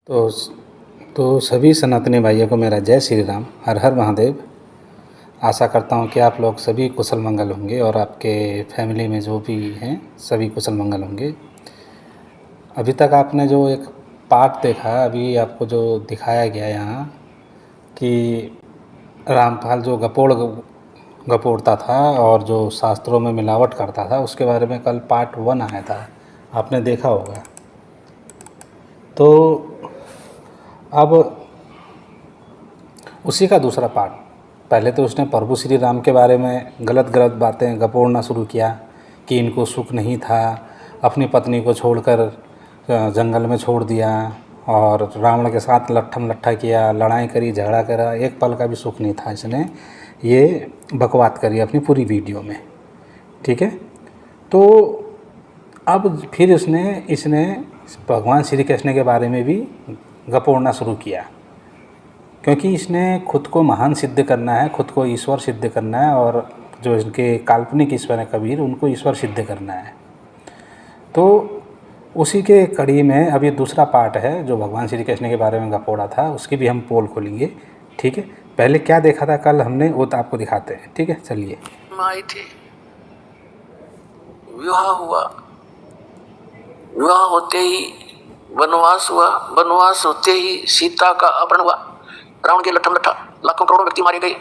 तो तो सभी सनातनी भाइयों को मेरा जय श्री राम, हर हर महादेव। आशा करता हूँ कि आप लोग सभी कुशल मंगल होंगे और आपके फैमिली में जो भी हैं सभी कुशल मंगल होंगे। अभी तक आपने जो एक पाठ देखा, अभी आपको जो दिखाया गया यहाँ कि रामपाल जो गपोड़ता था और जो शास्त्रों में मिलावट करता था, उसके बारे में कल पार्ट 1 आया था, आपने देखा होगा। तो अब उसी का दूसरा पार्ट, पहले तो उसने प्रभु श्री राम के बारे में गलत गलत बातें गपोड़ना शुरू किया कि इनको सुख नहीं था, अपनी पत्नी को छोड़कर जंगल में छोड़ दिया और रावण के साथ लट्ठम लट्ठा किया, लड़ाई करी, झगड़ा करा, एक पल का भी सुख नहीं था। इसने ये बकवास करी अपनी पूरी वीडियो में, ठीक है। तो अब फिर इसने भगवान श्री कृष्ण के बारे में भी गपोड़ना शुरू किया, क्योंकि इसने खुद को महान सिद्ध करना है, खुद को ईश्वर सिद्ध करना है, और जो इनके काल्पनिक ईश्वर है कबीर, उनको ईश्वर सिद्ध करना है। तो उसी के कड़ी में अब ये दूसरा पार्ट है जो भगवान श्री कृष्ण के बारे में गपोड़ा था, उसकी भी हम पोल खोलेंगे, ठीक है। पहले क्या देखा था कल हमने, वो तो आपको दिखाते हैं, ठीक है। चलिए। आए थे, विवाह हुआ, विवाह होते ही वनवास हुआ, वनवास होते ही सीता का अपहरण हुआ, रावण के लट्ठम लट्ठा लाखों करोड़ों व्यक्ति मारे गए,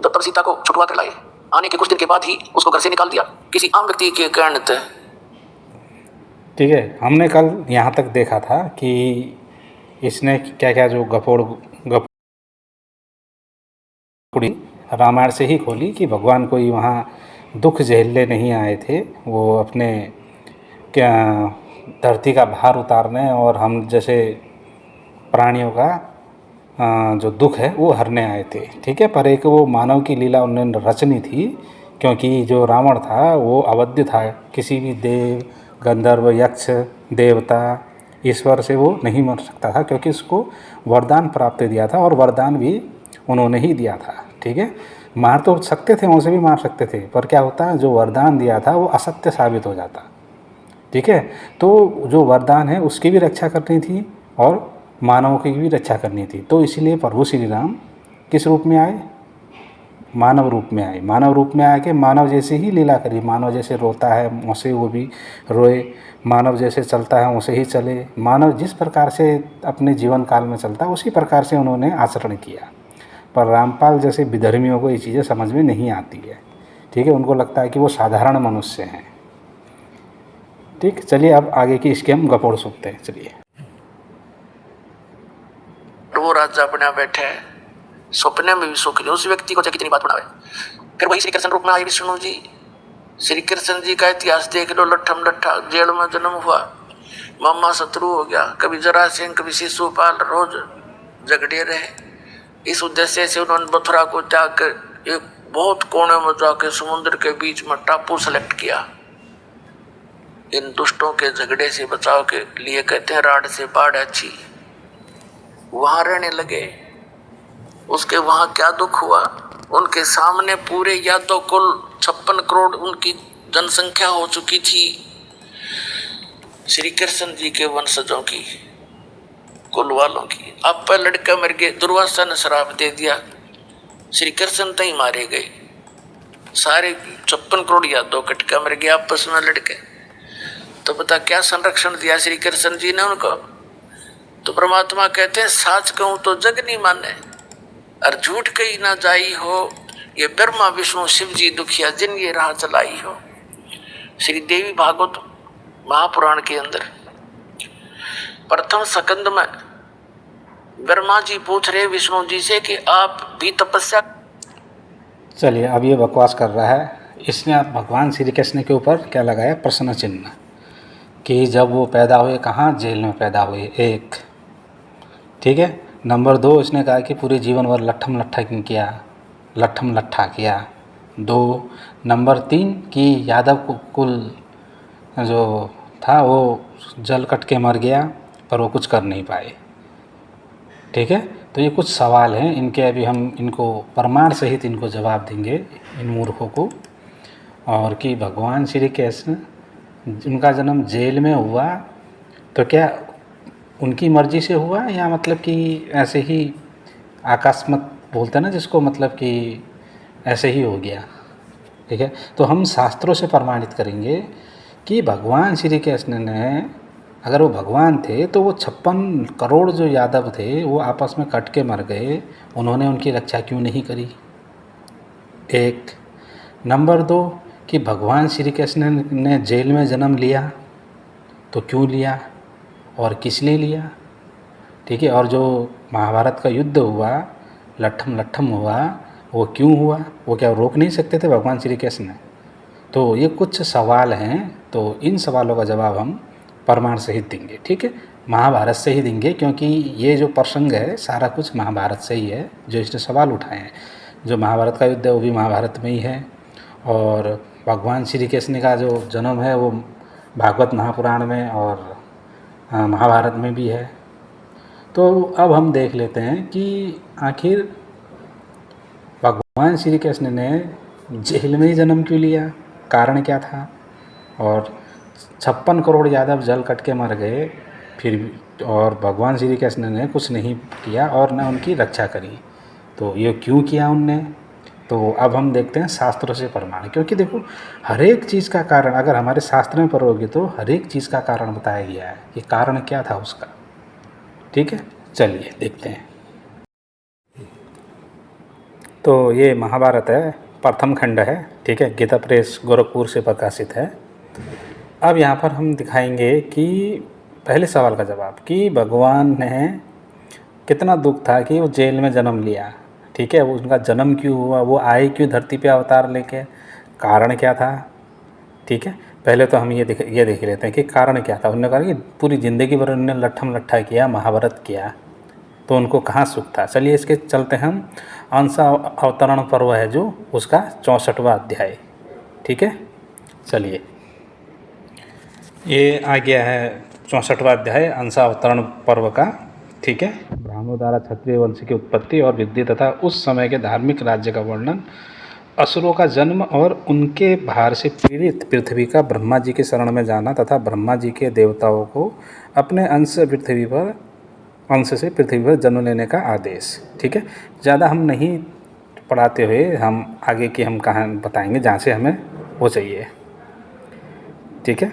तब सीता को छुटवा कर लाए। आने के कुछ दिन के बाद ही उसको घर से निकाल दिया किसी आम व्यक्ति के कारण थे। ठीक है, हमने कल यहाँ तक देखा था कि इसने क्या क्या जो गपोड़ी रामायण से ही खोली कि भगवान कोई वहाँ दुख झेलने नहीं आए थे, वो अपने क्या धरती का भार उतारने और हम जैसे प्राणियों का जो दुख है वो हरने आए थे, ठीक है। पर एक वो मानव की लीला उन्होंने रचनी थी, क्योंकि जो रावण था वो अवध्य था, किसी भी देव, गंधर्व, यक्ष, देवता, ईश्वर से वो नहीं मर सकता था, क्योंकि उसको वरदान प्राप्त दिया था और वरदान भी उन्होंने ही दिया था, ठीक है। मार तो सकते थे, उनसे भी मार सकते थे, पर क्या होता, जो वरदान दिया था वो असत्य साबित हो जाता, ठीक है। तो जो वरदान है उसकी भी रक्षा करनी थी और मानवों की भी रक्षा करनी थी। तो इसीलिए प्रभु श्री राम किस रूप में आए, मानव रूप में आए। मानव रूप में आके मानव जैसे ही लीला करी, मानव जैसे रोता है वैसे वो भी रोए, मानव जैसे चलता है वैसे ही चले, मानव जिस प्रकार से अपने जीवन काल में चलता है उसी प्रकार से उन्होंने आचरण किया। पर रामपाल जैसे विधर्मियों को ये चीज़ें समझ में नहीं आती है, ठीक है। उनको लगता है कि वो साधारण मनुष्य हैं, ठीक। चलिए अब आगे की इसके हम गपोड़ सुनते हैं, चलिए। वो राजा बना बैठे, सपने में भी सुख नहीं, उस व्यक्ति को चाहे कितनी बात बनावे। फिर वही श्री कृष्ण रूप में आए विष्णु जी। श्री कृष्ण जी का इतिहास देख लो, लट्ठम लट्ठा जेल में जन्म हुआ, मामा शत्रु हो गया, कभी जरासिंह कभी शिशुपाल, रोज झगड़े रहे। इस उद्देश्य से उन्होंने मथुरा को जाकर एक बहुत कोने में जाकर समुद्र के बीच में टापू सेलेक्ट किया। इन दुष्टों के झगड़े से बचाव के लिए कहते हैं राड से बाढ़ अच्छी। वहां रहने लगे। उसके वहां क्या दुख हुआ, उनके सामने पूरे यादव कुल 56 करोड़ उनकी जनसंख्या हो चुकी थी, श्री कृष्ण जी के वंशजों की, कुल वालों की। अब पर लड़का मर गए, दुर्वासा ने श्राप दे दिया, श्री कृष्ण तई मारे गए, सारे 56 करोड़ यादव कटका मर गए आपस में लड़के। तो पता क्या संरक्षण दिया श्री कृष्ण जी ने उनको। तो परमात्मा कहते हैं साच कहूं तो जग नहीं माने और झूठ कही ना जाई हो, ये ब्रह्मा विष्णु शिव जी दुखिया जिन ये राह चलाई हो। श्री देवी भागवत महापुराण के अंदर प्रथम स्कंद में ब्रह्मा जी पूछ रहे विष्णु जी से कि आप भी तपस्या। चलिए, अब ये बकवास कर रहा है, इसने आप भगवान श्री कृष्ण के ऊपर क्या लगाया, प्रश्न चिन्ह, कि जब वो पैदा हुए कहाँ, जेल में पैदा हुए, एक, ठीक है। नंबर 2, इसने कहा कि पूरे जीवन भर लट्ठम लट्ठा किया, 2। नंबर 3 कि यादव कुल जो था वो जल कट के मर गया, पर वो कुछ कर नहीं पाए, ठीक है। तो ये कुछ सवाल हैं इनके, अभी हम इनको प्रमाण सहित इनको जवाब देंगे इन मूर्खों को। और कि भगवान श्री कृष्ण उनका जन्म जेल में हुआ, तो क्या उनकी मर्जी से हुआ या मतलब कि ऐसे ही आकस्मक बोलते हैं ना जिसको, मतलब कि ऐसे ही हो गया। ठीक है, तो हम शास्त्रों से प्रमाणित करेंगे कि भगवान श्री कृष्ण ने, अगर वो भगवान थे तो वो 56 करोड़ जो यादव थे वो आपस में कट के मर गए, उन्होंने उनकी रक्षा क्यों नहीं करी? एक। नंबर 2 कि भगवान श्री कृष्ण ने जेल में जन्म लिया तो क्यों लिया और किस लिए लिया? ठीक है, और जो महाभारत का युद्ध हुआ, लट्ठम हुआ, वो क्यों हुआ? वो क्या रोक नहीं सकते थे भगवान श्री कृष्ण? तो ये कुछ सवाल हैं, तो इन सवालों का जवाब हम प्रमाण सहित देंगे। ठीक है, महाभारत से ही देंगे, क्योंकि ये जो प्रसंग है सारा कुछ महाभारत से ही है। जो इसने सवाल उठाए हैं, जो महाभारत का युद्ध है वो भी महाभारत में ही है, और भगवान श्री कृष्ण का जो जन्म है वो भागवत महापुराण में और महाभारत में भी है। तो अब हम देख लेते हैं कि आखिर भगवान श्री कृष्ण ने जेल में ही जन्म क्यों लिया, कारण क्या था? और 56 करोड़ यादव जल कट के मर गए फिर भी, और भगवान श्री कृष्ण ने कुछ नहीं किया और न उनकी रक्षा करी, तो ये क्यों किया उनने? तो अब हम देखते हैं शास्त्रों से प्रमाण, क्योंकि देखो हर एक चीज़ का कारण अगर हमारे शास्त्र में पढ़ोगे तो हर एक चीज़ का कारण बताया गया है कि कारण क्या था उसका। ठीक है, चलिए देखते हैं। तो ये महाभारत है, प्रथम खंड है। ठीक है, गीता प्रेस गोरखपुर से प्रकाशित है। अब यहाँ पर हम दिखाएंगे कि पहले सवाल का जवाब कि भगवान ने कितना दुख था कि वो जेल में जन्म लिया। ठीक है, वो उनका जन्म क्यों हुआ, वो आए क्यों धरती पे अवतार लेके, कारण क्या था? ठीक है, पहले तो हम ये देख लेते हैं कि कारण क्या था। उन्होंने कहा कि पूरी ज़िंदगी भर उन्होंने लट्ठम लट्ठा किया, महाभारत किया, तो उनको कहाँ सुख था? चलिए इसके चलते हम अंश अवतरण पर्व है जो उसका 64वां अध्याय। ठीक है, चलिए ये आ गया है 64वां अध्याय अंश अवतरण पर्व का। ठीक है, ब्राह्मणों द्वारा क्षत्रिय वंश की उत्पत्ति और वृद्धि तथा उस समय के धार्मिक राज्य का वर्णन, असुरों का जन्म और उनके भार से पीड़ित पृथ्वी का ब्रह्मा जी के शरण में जाना तथा ब्रह्मा जी के देवताओं को अपने अंश से पृथ्वी पर जन्म लेने का आदेश। ठीक है, ज़्यादा हम नहीं पढ़ाते हुए हम आगे की हम कहानी बताएंगे जहाँ से हमें वो चाहिए। ठीक है,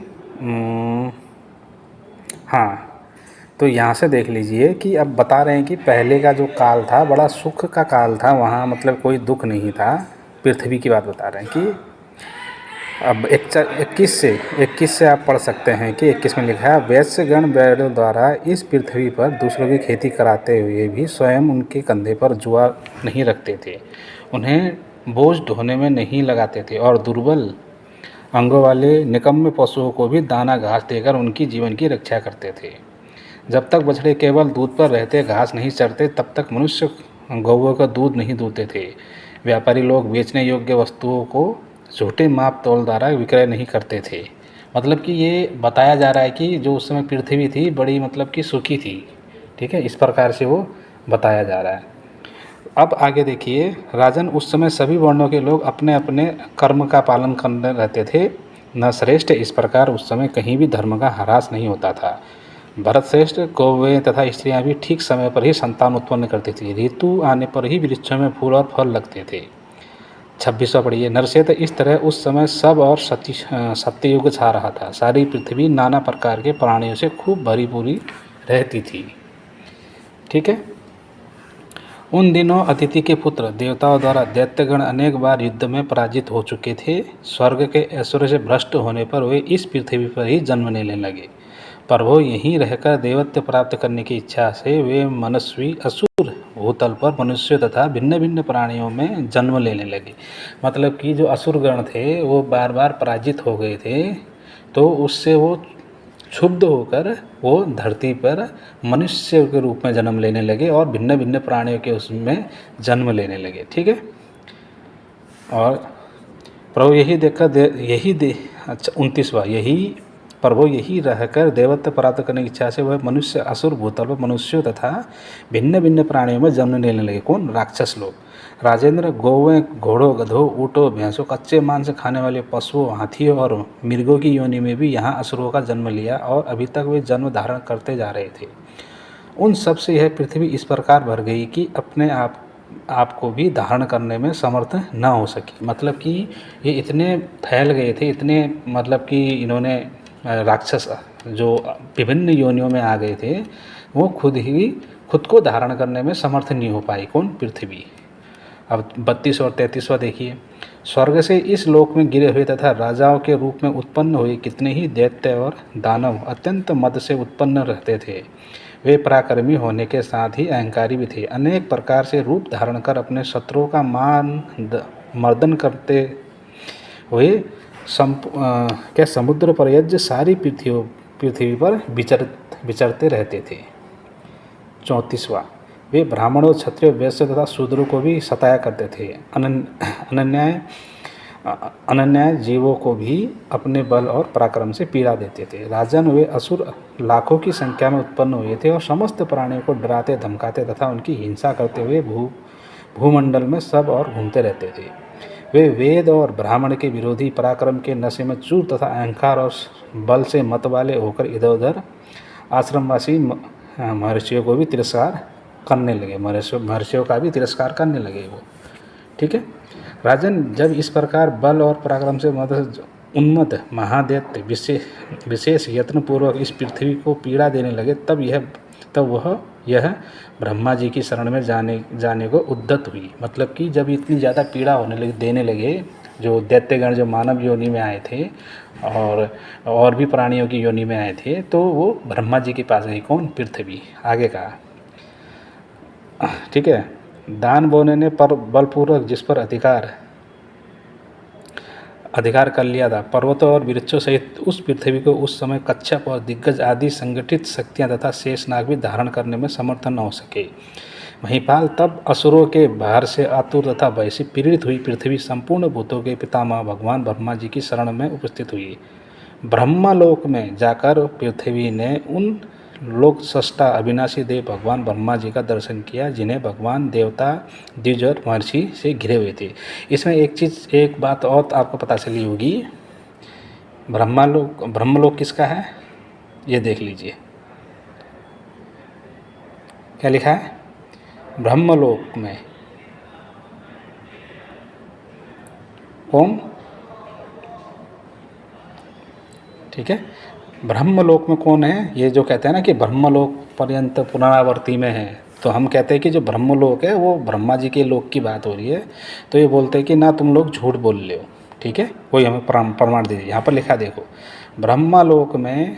हाँ, तो यहाँ से देख लीजिए कि अब बता रहे हैं कि पहले का जो काल था बड़ा सुख का काल था, वहाँ मतलब कोई दुख नहीं था। पृथ्वी की बात बता रहे हैं कि अब 21 से आप पढ़ सकते हैं कि 21 में लिखा है, वैश्यगण बैलों द्वारा इस पृथ्वी पर दूसरों की खेती कराते हुए भी स्वयं उनके कंधे पर जुआ नहीं रखते थे, उन्हें बोझ ढोने में नहीं लगाते थे और दुर्बल अंगों वाले निकम्मे पशुओं को भी दाना घास देकर उनकी जीवन की रक्षा करते थे। जब तक बछड़े केवल दूध पर रहते, घास नहीं चरते, तब तक मनुष्य गौओं का दूध नहीं दूहते थे। व्यापारी लोग बेचने योग्य वस्तुओं को छोटे माप तौल द्वारा विक्रय नहीं करते थे। मतलब कि ये बताया जा रहा है कि जो उस समय पृथ्वी थी बड़ी मतलब कि सुखी थी। ठीक है, इस प्रकार से वो बताया जा रहा है। अब आगे देखिए, राजन उस समय सभी वर्णों के लोग अपने अपने कर्म का पालन करने रहते थे, न श्रेष्ठ। इस प्रकार उस समय कहीं भी धर्म का ह्रास नहीं होता था। भरत श्रेष्ठ गौवें तथा स्त्रियां भी ठीक समय पर ही संतान उत्पन्न करती थी। ऋतु आने पर ही वृक्षों में फूल और फल लगते थे। 26वां पढ़िए, नरसेत इस तरह उस समय सब और सत्ययुग छा रहा था। सारी पृथ्वी नाना प्रकार के प्राणियों से खूब भरी पूरी रहती थी। ठीक है, उन दिनों अतिथि के पुत्र देवताओं द्वारा दैत्यगण अनेक बार युद्ध में पराजित हो चुके थे। स्वर्ग के ऐश्वर्य से भ्रष्ट होने पर वे इस पृथ्वी पर ही जन्म लेने लगे। पर वो यहीं रहकर देवत्व प्राप्त करने की इच्छा से वे मनस्वी असुर भूतल पर मनुष्य तथा भिन्न भिन्न प्राणियों में जन्म लेने लगे। मतलब कि जो असुरगण थे वो बार बार पराजित हो गए थे, तो उससे वो क्षुब्ध होकर वो धरती पर मनुष्य के रूप में जन्म लेने लगे और भिन्न भिन्न प्राणियों के उसमें जन्म लेने लगे। ठीक है, और प्रभु यही देखकर अच्छा 29वां, प्रभु यही रहकर देवत्व प्राप्त करने की इच्छा से वह मनुष्य असुर भूतल पर मनुष्यों तथा भिन्न भिन्न प्राणियों में जन्म लेने लगे। कौन? राक्षस लोग। राजेंद्र गौवें, घोड़ों, गधों, ऊँटों, भैंसों, कच्चे मांस खाने वाले पशुओं, हाथियों और मृगों की योनि में भी यहाँ असुरों का जन्म लिया और अभी तक वे जन्म धारण करते जा रहे थे। उन सब से यह पृथ्वी इस प्रकार भर गई कि अपने आप को भी धारण करने में समर्थ न हो सकी। मतलब कि ये इतने फैल गए थे, इतने मतलब कि इन्होंने राक्षस जो विभिन्न योनियों में आ गए थे, वो खुद को धारण करने में समर्थ नहीं हो पाई। कौन? पृथ्वी। अब 32 और 33वां देखिए। स्वर्ग से इस लोक में गिरे हुए तथा राजाओं के रूप में उत्पन्न हुए कितने ही दैत्य और दानव अत्यंत मद से उत्पन्न रहते थे। वे पराक्रमी होने के साथ ही अहंकारी भी थे। अनेक प्रकार से रूप धारण कर अपने शत्रुओं का मर्दन करते हुए समुद्र पर्यज सारी पृथ्वी पर विचरते रहते थे। 34वां। वे ब्राह्मणों, क्षत्रिय, वैश्य तथा शूद्रों को भी सताया करते थे। अनन्याय जीवों को भी अपने बल और पराक्रम से पीड़ा देते थे। राजन, वे असुर लाखों की संख्या में उत्पन्न हुए थे और समस्त प्राणियों को डराते, धमकाते तथा उनकी हिंसा करते हुए भूमंडल में सब और घूमते रहते थे। वे वेद और ब्राह्मण के विरोधी, पराक्रम के नशे में चूर तथा अहंकार और बल से मत वाले होकर इधर उधर आश्रमवासी महर्षियों को भी तिरस्कार करने लगे। महर्षियों का भी तिरस्कार करने लगे वो। ठीक है। राजन, जब इस प्रकार बल और पराक्रम से उन्मत्त महादैत्य विशेष यत्नपूर्वक इस पृथ्वी को पीड़ा देने लगे, तब वह यह ब्रह्मा जी की शरण में जाने को उद्यत हुई। मतलब कि जब इतनी ज़्यादा पीड़ा देने लगे, जो दैत्यगण जो मानव योनि में आए थे और भी प्राणियों की योनि में आए थे, तो वो ब्रह्मा जी के पास गई। कौन? पृथ्वी। आगे कहा, ठीक है। दान बोने ने बलपूर्वक जिस पर अधिकार कर लिया था, पर्वतों और वृक्षों सहित उस पृथ्वी को उस समय कच्छप और दिग्गज आदि संगठित शक्तियां तथा शेषनाग भी धारण करने में समर्थ न हो सके। महिपाल तब असुरों के भार से आतुर तथा भय से पीड़ित हुई पृथ्वी संपूर्ण भूतों के पितामह भगवान ब्रह्मा जी की शरण में उपस्थित हुई। ब्रह्मलोक में जाकर पृथ्वी ने उन लोक सृष्टा अविनाशी देव भगवान ब्रह्मा जी का दर्शन किया, जिन्हें भगवान, देवता, द्विज और महर्षि से घिरे हुए थे। इसमें एक बात और आपको पता चली होगी, ब्रह्मलोक किसका है? ये देख लीजिए क्या लिखा है। ब्रह्मलोक में कौन? ठीक है। ब्रह्मलोक में कौन है? ये जो कहते हैं ना कि ब्रह्मलोक पर्यंत पुनरावर्ती में है, तो हम कहते हैं कि जो ब्रह्मलोक है वो ब्रह्मा जी के लोक की बात हो रही है। तो ये बोलते हैं कि ना तुम लोग झूठ बोल रहे हो। ठीक है, कोई हमें प्रमाण दीजिए। यहाँ पर लिखा देखो, ब्रह्मलोक में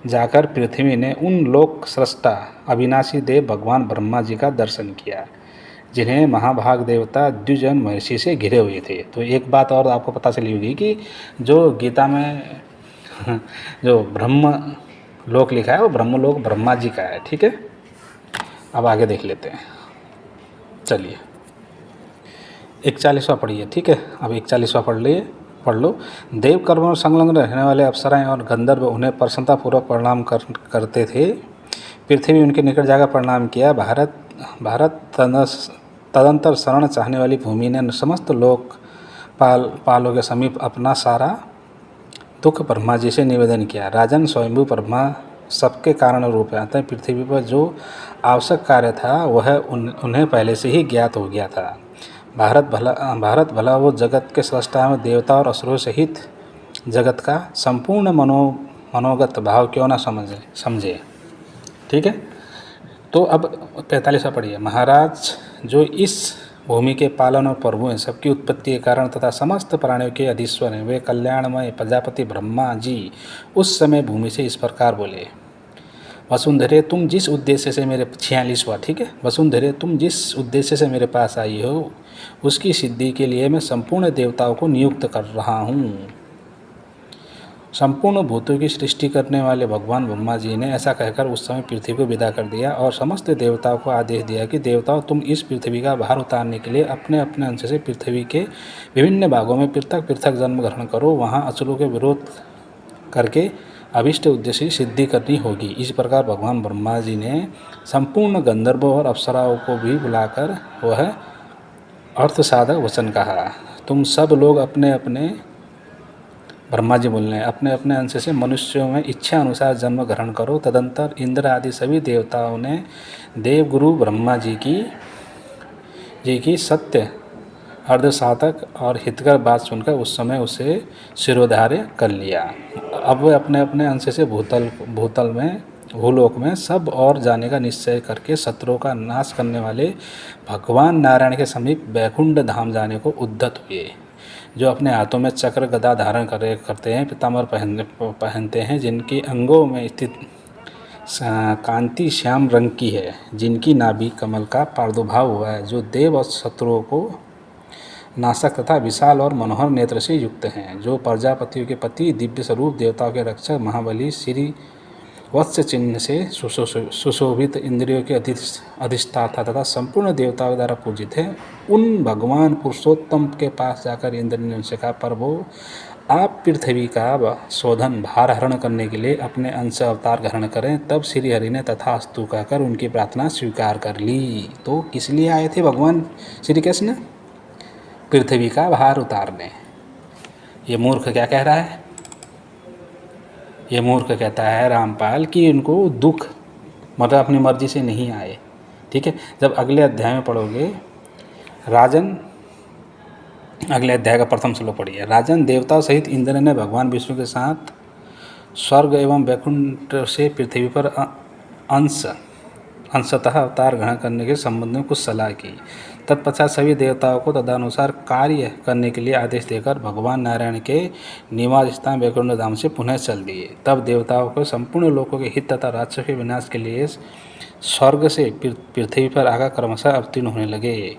जाकर पृथ्वी ने उन लोक सृष्टा अविनाशी देव भगवान ब्रह्मा जी का दर्शन किया, जिन्हें महाभाग देवता द्विजन महर्षि से घिरे हुए थे। तो एक बात और आपको पता चली होगी कि जो गीता में जो ब्रह्म लोक लिखा है वो ब्रह्मलोक ब्रह्मा जी का है। ठीक है, अब आगे देख लेते हैं। चलिए 41वां पढ़िए। ठीक है, अब 41वां पढ़ लो। देव कर्म में संलग्न रहने वाले अप्सराएं और गंधर्व उन्हें प्रसन्नतापूर्वक प्रणाम करते थे। पृथ्वी उनके निकट जाकर प्रणाम किया। भारत तदंतर शरण चाहने वाली भूमि ने समस्त लोकपालों के समीप अपना सारा दुख ब्रह्मा जी से निवेदन किया। राजन, स्वयंभू ब्रह्मा सबके कारण रूप है, अतः पृथ्वी पर जो आवश्यक कार्य था वह उन्हें पहले से ही ज्ञात हो गया था। भारत भला वो जगत के सृष्टा में देवता और असुरों सहित जगत का संपूर्ण मनोगत भाव क्यों ना समझे। ठीक है, तो अब 43वां पढ़िए। महाराज, जो इस भूमि के पालन और प्रभु हैं, सबकी उत्पत्ति के कारण तथा समस्त प्राणियों के अधीश्वर हैं, वे कल्याणमय प्रजापति ब्रह्मा जी उस समय भूमि से इस प्रकार बोले, वसुंधरे, तुम जिस उद्देश्य से मेरे 46वां, ठीक है, वसुंधरे, तुम जिस उद्देश्य से मेरे पास आई हो उसकी सिद्धि के लिए मैं संपूर्ण देवताओं को नियुक्त कर रहा हूँ। संपूर्ण भूतों की सृष्टि करने वाले भगवान ब्रह्मा जी ने ऐसा कहकर उस समय पृथ्वी को विदा कर दिया और समस्त देवताओं को आदेश दिया कि देवताओं, तुम इस पृथ्वी का भार उतारने के लिए अपने अपने अंश से पृथ्वी के विभिन्न भागों में पृथक पृथक जन्म ग्रहण करो। वहाँ असुरों के विरोध करके अभिष्ट उद्देश्य सिद्धि करनी होगी। इस प्रकार भगवान ब्रह्मा जी ने संपूर्ण गंधर्वों और अप्सराओं को भी बुलाकर वह अर्थ साधक वचन कहा। तुम सब लोग अपने अपने ब्रह्मा जी बोल रहे हैं, अपने अपने अंश से मनुष्यों में इच्छा अनुसार जन्म ग्रहण करो। तदंतर इंद्र आदि सभी देवताओं ने देवगुरु ब्रह्मा जी की सत्य अर्धसाधक और हितकर बात सुनकर उस समय उसे शिरोधार्य कर लिया। अब वे अपने अपने अंश से भूलोक में सब और जाने का निश्चय करके शत्रुओं का नाश करने वाले भगवान नारायण के समीप वैकुंठ धाम जाने को उद्यत हुए, जो अपने हाथों में चक्र गदा धारण करते हैं, पीताम्बर पहनते हैं, जिनके अंगों में स्थित कांति श्याम रंग की है, जिनकी नाभि कमल का प्रादुर्भाव हुआ है, जो देव और शत्रुओं को नाशक तथा विशाल और मनोहर नेत्र से युक्त हैं, जो प्रजापतियों के पति दिव्य स्वरूप देवताओं के रक्षक महाबली श्री वत्स चिन्ह से सुशोभित इंद्रियों के अधिष्ठाता तथा संपूर्ण देवताओं द्वारा पूजित है, उन भगवान पुरुषोत्तम के पास जाकर इंद्र ने उनसे कहा, प्रभु आप पृथ्वी का शोधन भार हरण करने के लिए अपने अंश अवतार ग्रहण करें। तब श्री हरि ने तथास्तु कहकर उनकी प्रार्थना स्वीकार कर ली। तो किस लिए आए थे भगवान श्री कृष्ण? पृथ्वी का भार उतारने। ये मूर्ख क्या कह रहा है? ये मूर्ख कहता है रामपाल कि उनको दुख मतलब अपनी मर्जी से नहीं आए। ठीक है, जब अगले अध्याय में पढ़ोगे राजन, अगले अध्याय का प्रथम श्लोक पढ़िए। राजन, देवताओं सहित इंद्र ने भगवान विष्णु के साथ स्वर्ग एवं वैकुंठ से पृथ्वी पर अंशतः अवतार ग्रहण करने के संबंध में कुछ सलाह की। तत्पश्चात सभी देवताओं को तदनुसार कार्य करने के लिए आदेश देकर भगवान नारायण के निवास स्थान वैकुंठ धाम से पुनः चल दिए। तब देवताओं को संपूर्ण लोकों के हित तथा राक्षसों के विनाश के लिए स्वर्ग से पृथ्वी पर आकर क्रमशः अवतीर्ण होने लगे।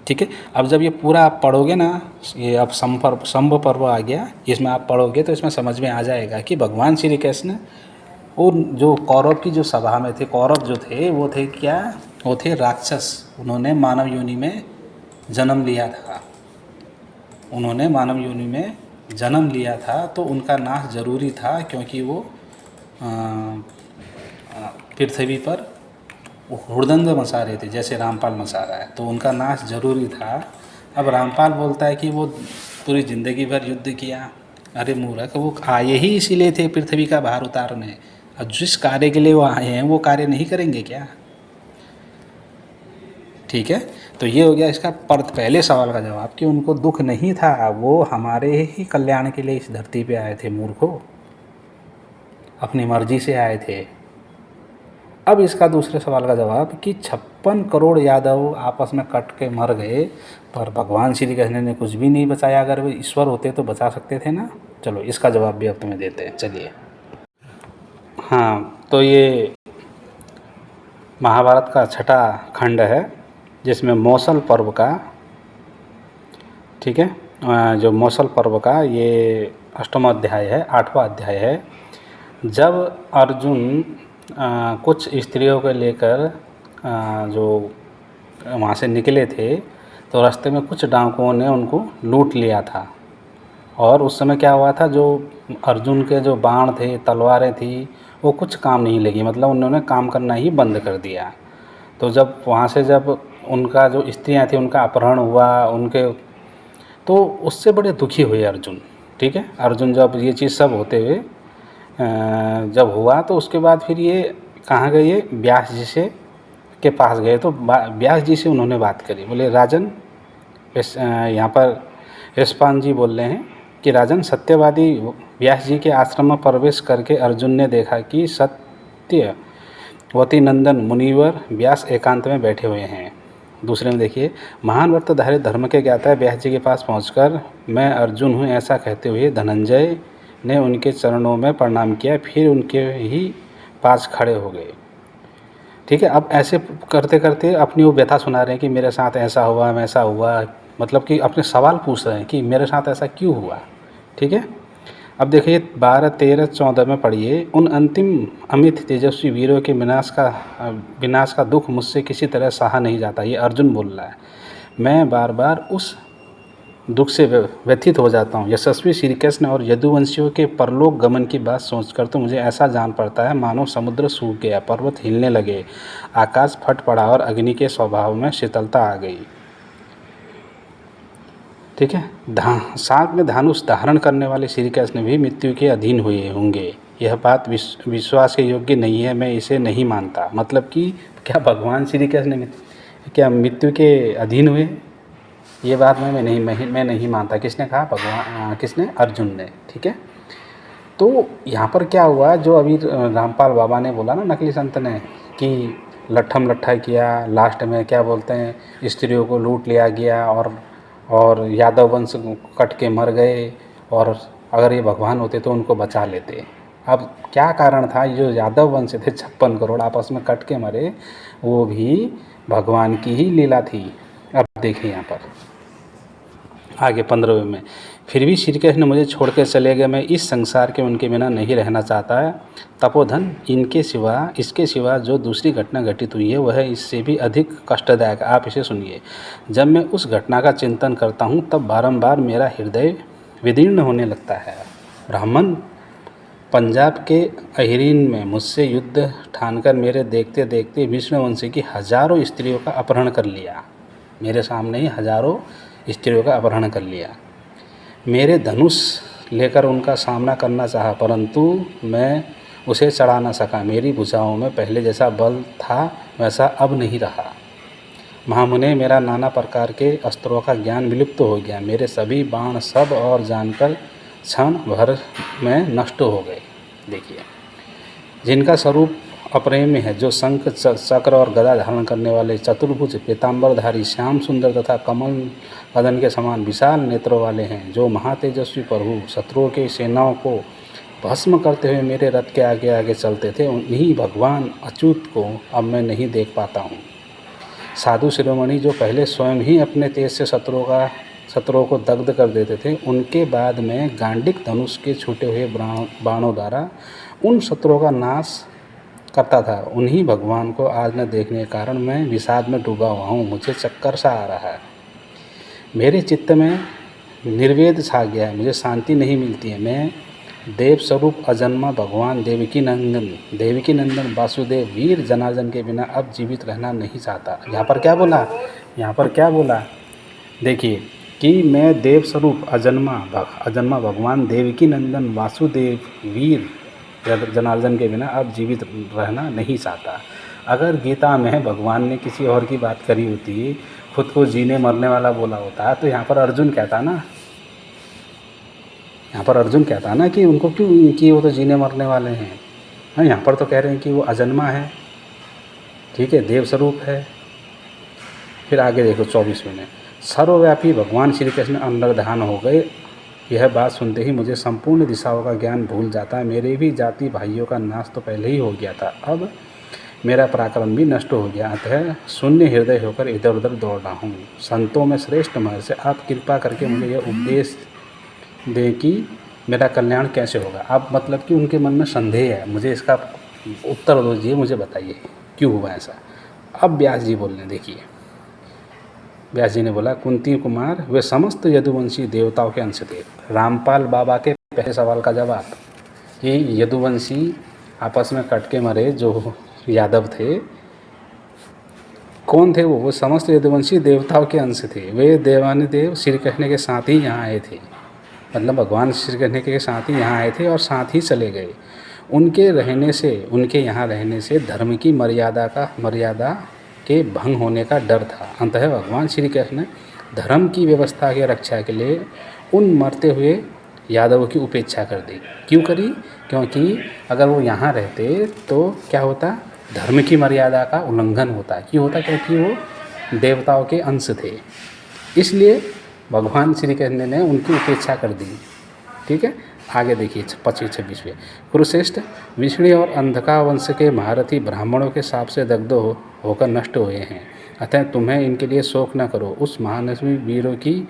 ठीक है, अब जब ये पूरा आप पढ़ोगे ना, ये अब शंभ पर्व आ गया, इसमें आप पढ़ोगे तो इसमें समझ में आ जाएगा कि भगवान श्री कृष्ण उन जो कौरव की जो सभा में थे, कौरव जो थे वो थे क्या? वो थे राक्षस। उन्होंने मानव योनि में जन्म लिया था। उन्होंने मानव योनि में जन्म लिया था तो उनका नाश जरूरी था, क्योंकि वो पृथ्वी पर हुड़दंग मचा रहे थे, जैसे रामपाल मचा रहा है, तो उनका नाश जरूरी था। अब रामपाल बोलता है कि वो पूरी ज़िंदगी भर युद्ध किया। अरे मूर्ख, वो आए ही इसीलिए थे पृथ्वी का भार उतारने। अब जिस कार्य के लिए वो आए हैं वो कार्य नहीं करेंगे क्या? ठीक है, तो ये हो गया इसका पहले सवाल का जवाब कि उनको दुख नहीं था, वो हमारे ही कल्याण के लिए इस धरती पे आए थे। मूर्खों, अपनी मर्जी से आए थे। अब इसका दूसरे सवाल का जवाब कि 56 करोड़ यादव आपस में कट के मर गए, पर भगवान श्री कृष्ण ने कुछ भी नहीं बचाया। अगर वे ईश्वर होते तो बचा सकते थे ना। चलो इसका जवाब भी अब तुम्हें देते हैं। चलिए, हाँ, तो ये महाभारत का छठा खंड है, जिसमें मौसल पर्व का, ठीक है, जो मौसल पर्व का ये 8वां अध्याय है, 8वां अध्याय है। जब अर्जुन कुछ स्त्रियों को लेकर जो वहाँ से निकले थे, तो रास्ते में कुछ डाकुओं ने उनको लूट लिया था। और उस समय क्या हुआ था, जो अर्जुन के जो बाण थे, तलवारें थी, वो कुछ काम नहीं लगी, मतलब उन्होंने काम करना ही बंद कर दिया। तो जब वहाँ से जब उनका जो स्त्रियाँ थी उनका अपहरण हुआ, तो उससे बड़े दुखी हुए अर्जुन। ठीक है, अर्जुन जब ये चीज़ सब होते हुए जब हुआ, तो उसके बाद फिर ये कहाँ गए? ये व्यास जी से के पास गए। तो व्यास जी से उन्होंने बात करी। बोले राजन, यहाँ पर यशपान जी बोल रहे हैं कि राजन, सत्यवादी व्यास जी के आश्रम में प्रवेश करके अर्जुन ने देखा कि सत्यवती नंदन मुनिवर व्यास एकांत में बैठे हुए हैं। दूसरे में देखिए, महान व्रतधारी धर्म के ज्ञाता व्यास जी के पास पहुंचकर मैं अर्जुन हूँ ऐसा कहते हुए धनंजय ने उनके चरणों में प्रणाम किया, फिर उनके ही पास खड़े हो गए। ठीक है, अब ऐसे करते करते अपनी वो व्यथा सुना रहे हैं कि मेरे साथ ऐसा हुआ, वैसा हुआ, मतलब कि अपने सवाल पूछ रहे हैं कि मेरे साथ ऐसा क्यों हुआ। ठीक है, अब देखिए 12, 13, 14 में पढ़िए। उन अंतिम अमित तेजस्वी वीरों के विनाश का दुख मुझसे किसी तरह सहा नहीं जाता। ये अर्जुन बोल रहा है। मैं बार बार उस दुख से व्यथित हो जाता हूँ। यशस्वी श्री कृष्ण और यदुवंशियों के परलोक गमन की बात सोचकर तो मुझे ऐसा जान पड़ता है मानो समुद्र सूख गया, पर्वत हिलने लगे, आकाश फट पड़ा और अग्नि के स्वभाव में शीतलता आ गई। ठीक है। साथ में धनुष धारण करने वाले श्री कृष्ण भी मृत्यु के अधीन हुए होंगे। यह बात विश्वास के योग्य नहीं है, मैं इसे नहीं मानता। मतलब कि क्या भगवान श्री कृष्ण क्या मृत्यु के अधीन हुए? ये बात मैं नहीं मानता। किसने कहा? भगवान किसने? अर्जुन ने। ठीक है। तो यहाँ पर क्या हुआ, जो अभी रामपाल बाबा ने बोला ना, नकली संत ने, कि लट्ठम लट्ठा किया, लास्ट में क्या बोलते हैं, स्त्रियों को लूट लिया गया और यादव वंश कट के मर गए, और अगर ये भगवान होते तो उनको बचा लेते। अब क्या कारण था? जो यादव वंश थे 56 करोड़ आपस में कट के मरे, वो भी भगवान की ही लीला थी। अब देखिए यहाँ पर आगे 15वें में, फिर भी श्री कृष्ण मुझे छोड़ कर चले गए, मैं इस संसार के उनके बिना नहीं रहना चाहता। तपोधन, इसके सिवा जो दूसरी घटना घटित हुई है वह इससे भी अधिक कष्टदायक। आप इसे सुनिए। जब मैं उस घटना का चिंतन करता हूँ तब बारंबार मेरा हृदय विदीर्ण होने लगता है। ब्राह्मण पंजाब के अहिरीन में मुझसे युद्ध ठानकर मेरे देखते देखते विष्णुवंशी की हजारों स्त्रियों का अपहरण कर लिया। मेरे सामने ही हजारों स्त्रियों का अपहरण कर लिया। मेरे धनुष लेकर उनका सामना करना चाहा, परंतु मैं उसे चढ़ा न सका। मेरी भुजाओं में पहले जैसा बल था वैसा अब नहीं रहा। महामुने, मेरा नाना प्रकार के अस्त्रों का ज्ञान विलुप्त हो गया। मेरे सभी बाण सब और जानकर क्षण भर में नष्ट हो गए। देखिए, जिनका स्वरूप अप्रेम्य है, जो शंख चक्र और गदा धारण करने वाले, चतुर्भुज पीताम्बरधारी, श्याम सुंदर तथा कमल बदन के समान विशाल नेत्रों वाले हैं, जो महातेजस्वी प्रभु शत्रुओं की सेनाओं को भस्म करते हुए मेरे रथ के आगे आगे चलते थे, उन्हीं भगवान अच्युत को अब मैं नहीं देख पाता हूँ। साधु शिरोमणि जो पहले स्वयं ही अपने तेज से शत्रुओं को दग्ध कर देते थे, उनके बाद में गांडिक धनुष के छूटे हुए बाणों द्वारा उन शत्रुओं का नाश करता था, उन्हीं भगवान को आज न देखने के कारण मैं विषाद में डूबा हुआ हूँ। मुझे चक्कर सा आ रहा है। मेरे चित्त में निर्वेद छा गया है, मुझे शांति नहीं मिलती है। मैं देव स्वरूप अजन्मा भगवान देवकी नंदन वासुदेव वीर जनार्दन के बिना अब जीवित रहना नहीं चाहता। यहाँ पर क्या बोला? देखिए कि मैं देव स्वरूप अजन्मा भगवान देवकी नंदन वासुदेव वीर जनार्दन के बिना अब जीवित रहना नहीं चाहता। अगर गीता में भगवान ने किसी और की बात करी होती, खुद को जीने मरने वाला बोला होता, तो यहाँ पर अर्जुन कहता ना कि उनको क्यों, कि वो तो जीने मरने वाले हैं। हाँ, यहाँ पर तो कह रहे हैं कि वो अजन्मा है, ठीक है, देव स्वरूप है। फिर आगे देखो 24वें में, सर्वव्यापी भगवान श्री कृष्ण अंतर्धान हो गए। यह बात सुनते ही मुझे संपूर्ण दिशाओं का ज्ञान भूल जाता है। मेरे भी जाति भाइयों का नाश तो पहले ही हो गया था, अब मेरा पराक्रम भी नष्ट हो गया। अतः शून्य हृदय होकर इधर उधर दौड़ रहा हूँ। संतों में श्रेष्ठ महर्षि, आप कृपा करके मुझे यह उपदेश दें कि मेरा कल्याण कैसे होगा। अब मतलब कि उनके मन में संदेह है, मुझे इसका उत्तर दीजिए, मुझे बताइए क्यों हुआ ऐसा। अब व्यास जी बोल रहे हैं, देखिए व्यास जी ने बोला, कुंती कुमार वे समस्त यदुवंशी देवताओं के अंश थे। रामपाल बाबा के पहले सवाल का जवाब कि यदुवंशी आपस में कट के मरे जो यादव थे, कौन थे वो समस्त यदुवंशी देवताओं के अंश थे। वे देवानुदेव श्री कृष्ण के साथ ही यहाँ आए थे, मतलब भगवान श्री कृष्ण के साथ ही यहाँ आए थे और साथ ही चले गए। उनके यहाँ रहने से धर्म की मर्यादा के भंग होने का डर था। अंततः भगवान श्री कृष्ण धर्म की व्यवस्था की रक्षा के लिए उन मरते हुए यादवों की उपेक्षा कर दी। क्यों करी? क्योंकि अगर वो यहाँ रहते तो क्या होता, धर्म की मर्यादा का उल्लंघन होता। क्यों होता? क्योंकि वो देवताओं के अंश थे, इसलिए भगवान श्री कृष्ण ने उनकी उपेक्षा कर दी। ठीक है, आगे देखिए 25-26वें, कुरुश्रेष्ठ विष्णु और अंधका वंश के महारथी ब्राह्मणों के शाप से दग्ध होकर नष्ट हुए हैं। अतः तुम्हें इनके लिए शोक न करो। उस महानस्वी वीरों की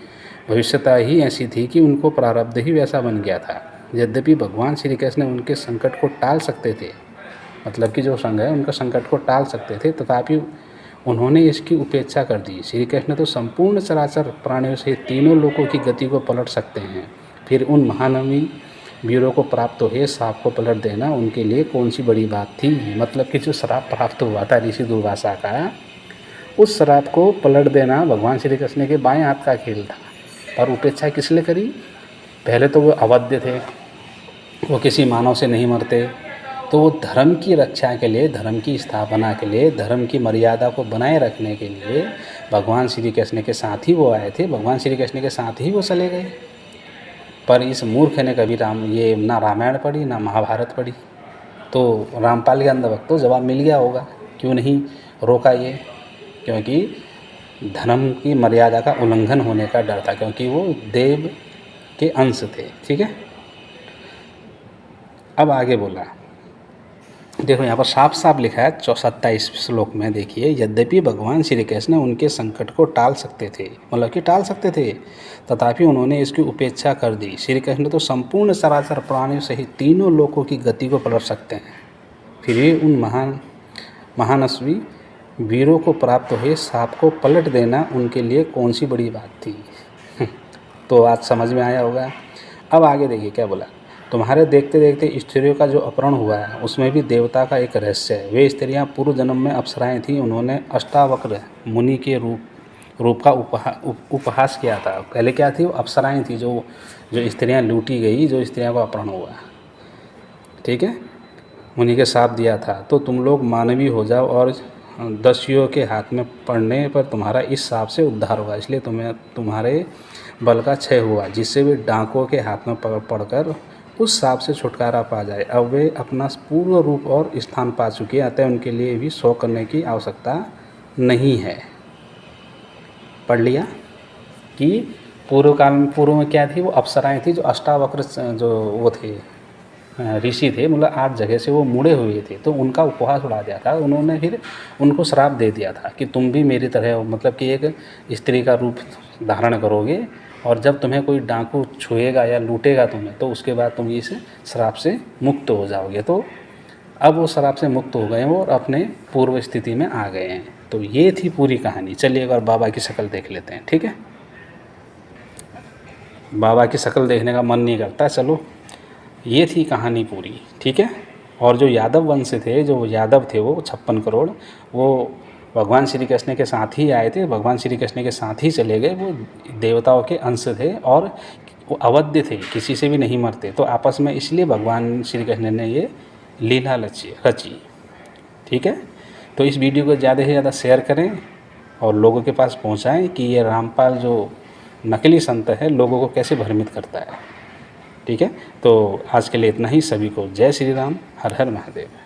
भविष्यता ही ऐसी थी कि उनको प्रारब्ध ही वैसा बन गया था। यद्यपि भगवान श्री कृष्ण उनके संकट को टाल सकते थे, मतलब कि जो संग है उनका संकट को टाल सकते थे, तथापि उन्होंने इसकी उपेक्षा कर दी। श्री कृष्ण तो संपूर्ण चराचर प्राणियों से तीनों लोकों की गति को पलट सकते हैं। फिर उन महानवी वीरों को प्राप्त हुए श्राप को पलट देना उनके लिए कौन सी बड़ी बात थी। मतलब कि जो श्राप प्राप्त हुआ था ऋषि दुर्वासा का, उस श्राप को पलट देना भगवान श्री कृष्ण के बाएं हाथ का खेल था। पर उपेक्षा किस लिए करी? पहले तो वो अवध्य थे, वो किसी मानव से नहीं मरते, तो वो धर्म की रक्षा के लिए, धर्म की स्थापना के लिए, धर्म की मर्यादा को बनाए रखने के लिए भगवान श्री कृष्ण के साथ ही वो आए थे, भगवान श्री कृष्ण के साथ ही वो चले गए। पर इस मूर्ख ने कभी ये ना रामायण पढ़ी ना महाभारत पढ़ी। तो रामपाल के अंधभक्त तो जवाब मिल गया होगा, क्यों नहीं रोका ये? क्योंकि धर्म की मर्यादा का उल्लंघन होने का डर था, क्योंकि वो देव के अंश थे। ठीक है, अब आगे बोला, देखो यहाँ पर साफ साफ लिखा है 27 श्लोक में, देखिए, यद्यपि भगवान श्री कृष्ण उनके संकट को टाल सकते थे, मतलब कि टाल सकते थे, तथापि उन्होंने इसकी उपेक्षा कर दी। श्री कृष्ण तो संपूर्ण चराचर प्राणियों सहित तीनों लोकों की गति को पलट सकते हैं, फिर भी उन महानस्वी वीरों को प्राप्त हुए सांप को पलट देना उनके लिए कौन सी बड़ी बात थी। तो आज समझ में आया होगा। अब आगे देखिए क्या बोला, तुम्हारे देखते देखते स्त्रियों का जो अपहरण हुआ है उसमें भी देवता का एक रहस्य है। वे स्त्रियां पूर्व जन्म में अप्सराएं थीं, उन्होंने अष्टावक्र मुनि के रूप का उपहास किया था। पहले क्या थी? वो अप्सराएं थी, जो स्त्रियां लूटी गई, जो स्त्रियों का अपहरण हुआ। ठीक है, मुनि के साथ दिया था, तो तुम लोग मानवीय हो जाओ और दस्युओं के हाथ में पड़ने पर तुम्हारा इस शाप से उद्धार होगा। इसलिए तुम्हारे बल का क्षय हुआ, जिससे वे डाकुओं के हाथ में पड़कर उस शाप से छुटकारा पा जाए। अब वे अपना पूर्व रूप और स्थान पा चुके हैं, अतः उनके लिए भी शोक करने की आवश्यकता नहीं है। पढ़ लिया कि पूर्व में क्या थी? वो अप्सराएं थी, जो अष्टावक्र जो वो थे ऋषि थे, मतलब 8 जगह से वो मुड़े हुए थे, तो उनका उपहास उड़ा दिया था। उन्होंने फिर उनको श्राप दे दिया था कि तुम भी मेरी तरह हो, मतलब कि एक स्त्री का रूप धारण करोगे, और जब तुम्हें कोई डाकू छुएगा या लूटेगा तुम्हें, तो उसके बाद तुम इस श्राप से मुक्त हो जाओगे। तो अब वो श्राप से मुक्त हो गए और अपने पूर्व स्थिति में आ गए हैं। तो ये थी पूरी कहानी। चलिए एक बार बाबा की शक्ल देख लेते हैं। ठीक है, बाबा की शक्ल देखने का मन नहीं करता, चलो ये थी कहानी पूरी। ठीक है, और जो यादव वंश थे, जो यादव थे, वो 56 करोड़, वो भगवान श्री कृष्ण के साथ ही आए थे, भगवान श्री कृष्ण के साथ ही चले गए। वो देवताओं के अंश थे और वो अवध्य थे, किसी से भी नहीं मरते। तो आपस में इसलिए भगवान श्री कृष्ण ने ये लीला रची। ठीक है, तो इस वीडियो को ज़्यादा से ज़्यादा शेयर करें और लोगों के पास पहुंचाएं कि ये रामपाल जो नकली संत है लोगों को कैसे भ्रमित करता है। ठीक है, तो आज के लिए इतना ही। सभी को जय श्री राम, हर हर महादेव।